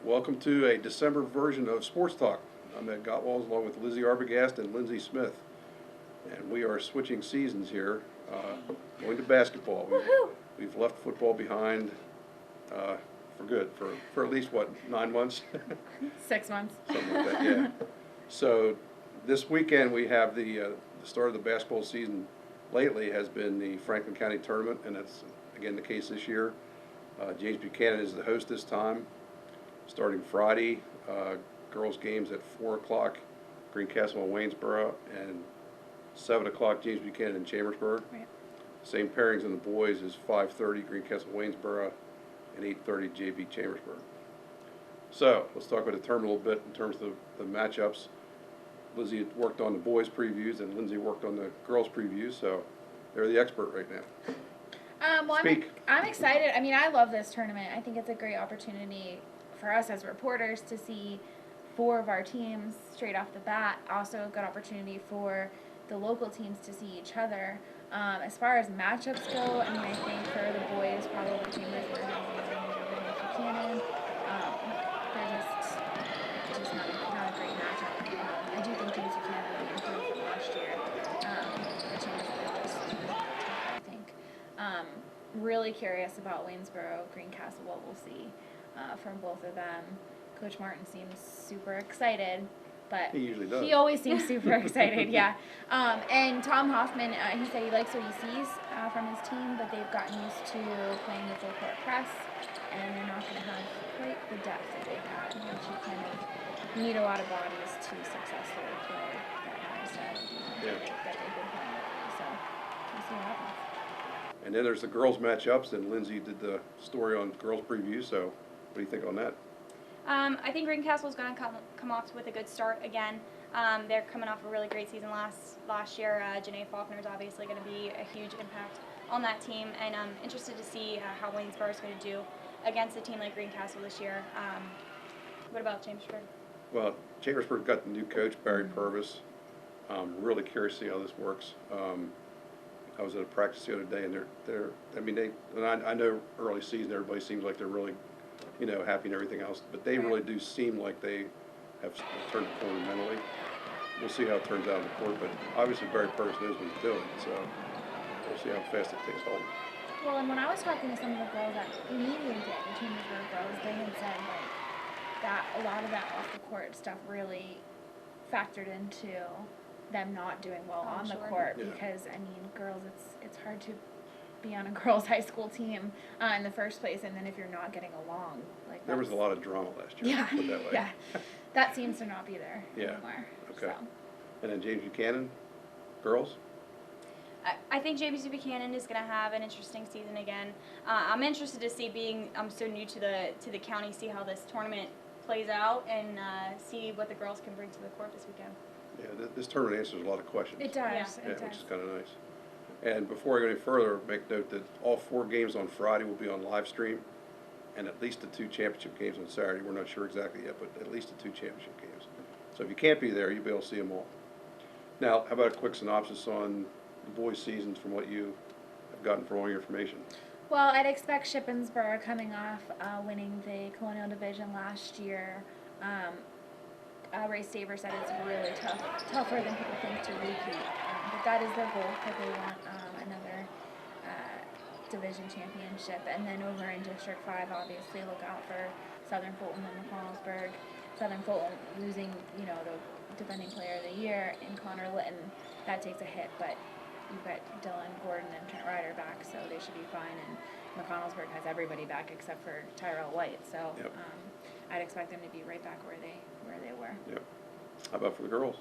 Welcome to a December version of Sports Talk. I'm at Gotwals along with Lizi Arbogast and Lindsey Smith. And we are switching seasons here, going to basketball. We've left football behind for good, for at least, 9 months? 6 months. Something like that, yeah. So this weekend we have the start of the basketball season. Lately has been the Franklin County Tournament, and that's again the case this year. James Buchanan is the host this time. Starting Friday, girls games at 4 o'clock, Greencastle and Waynesboro, and 7 o'clock, James Buchanan in Chambersburg. Right. Same pairings in the boys is 5:30, Greencastle Waynesboro, and 8:30, JV Chambersburg. So let's talk about the tournament a little bit in terms of the matchups. Lizi had worked on the boys' previews, and Lindsey worked on the girls' previews, so they're the expert right now. Well, Speak. I'm excited. I mean, I love this tournament. I think it's a great opportunity for us as reporters to see 4 of our teams straight off the bat. Also a good opportunity for the local teams to see each other. As far as matchups go, I mean, I think for the boys, probably Chambersburg and Buchanan. They're just not a great matchup. I do think James Buchanan improved from last year. But Chambersburg just I think. Really curious about Waynesboro, Greencastle, what we'll see from both of them. Coach Martin seems super excited, but He usually does. he always seems super excited, yeah. And Tom Hoffman, he said he likes what he sees from his team, but they've gotten used to playing the full court press, and they're not going to have quite the depth that they've had, which you kind of need a lot of bodies to successfully play that high side that they've been playing lately. So we'll see what happens. And then there's the girls' matchups, and Lindsey did the story on girls' preview, so what do you think on that? I think Greencastle's going to come off with a good start again. They're coming off a really great season last year. Janae Faulkner is obviously going to be a huge impact on that team, and I'm interested to see how Waynesboro is going to do against a team like Greencastle this year. What about Chambersburg? Well, Chambersburg got the new coach, Barry Purvis. Really curious to see how this works. I was at a practice the other day, and I know early season everybody seems like they're really, happy and everything else, but they really do seem like they have turned the corner mentally. We'll see how it turns out in the court, but obviously Barry Purvis knows what he's doing, so we'll see how fast it takes hold. Well, and when I was talking to some of the girls that immediately did, the Chambersburg girls, they had said that a lot of that off the court stuff really factored into them not doing well on the court because I mean, girls, it's hard to be on a girls' high school team in the first place, and then if you're not getting along, there was a lot of drama last year. Yeah, put that way. yeah, that seems to not be there anymore. Okay. So. And then James Buchanan, girls. I think James Buchanan is going to have an interesting season again. I'm interested to see, I'm so new to the county, see how this tournament plays out and see what the girls can bring to the court this weekend. Yeah, this tournament answers a lot of questions. It does. Yeah. Which is kind of nice. And before I go any further, make note that all 4 games on Friday will be on live stream, and at least the 2 championship games on Saturday. We're not sure exactly yet, but at least the 2 championship games. So if you can't be there, you'll be able to see them all. Now, how about a quick synopsis on the boys' seasons from what you have gotten from all your information? Well, I'd expect Shippensburg coming off winning the Colonial Division last year. Ray Staver said it's really tougher than people think to repeat. But that is their goal, that they want another division championship. And then over in District 5, obviously, look out for Southern Fulton and McConnellsburg. Southern Fulton losing, the defending player of the year in Connor Litton. That takes a hit, but you've got Dylan Gordon and Trent Ryder back, so they should be fine. And McConnellsburg has everybody back except for Tyrell White. So I'd expect them to be right back where they were. Yep. How about for the girls?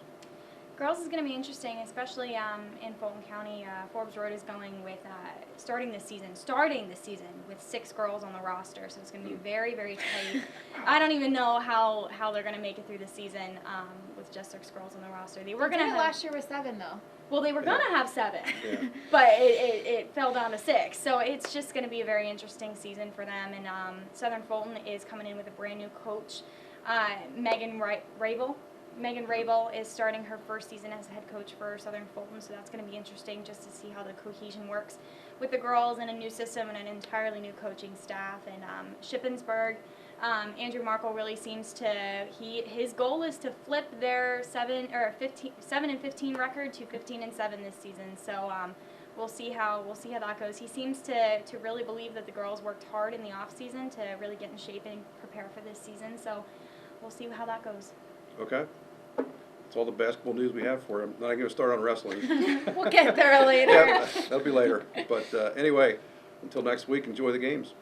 Girls is going to be interesting, especially in Fulton County. Forbes Road is going with starting the season with 6 girls on the roster, so it's going to be very, very tight. I don't even know how they're going to make it through the season with just 6 girls on the roster. They were going to have last year with 7 though. Well, they were going to have 7, Yeah. but it fell down to 6. So it's just going to be a very interesting season for them. And Southern Fulton is coming in with a brand new coach, Megan Rabel. Megan Rabel is starting her first season as head coach for Southern Fulton, so that's going to be interesting just to see how the cohesion works with the girls and a new system and an entirely new coaching staff. And Shippensburg Andrew Markle really seems to his goal is to flip their 7 and 15 record to 15 and 7 this season. So we'll see how that goes. He seems to really believe that the girls worked hard in the off season to really get in shape and prepare for this season. So we'll see how that goes. Okay. That's all the basketball news we have for him. Not going to start on wrestling. We'll get there later. Yeah, that'll be later. But anyway, until next week, enjoy the games.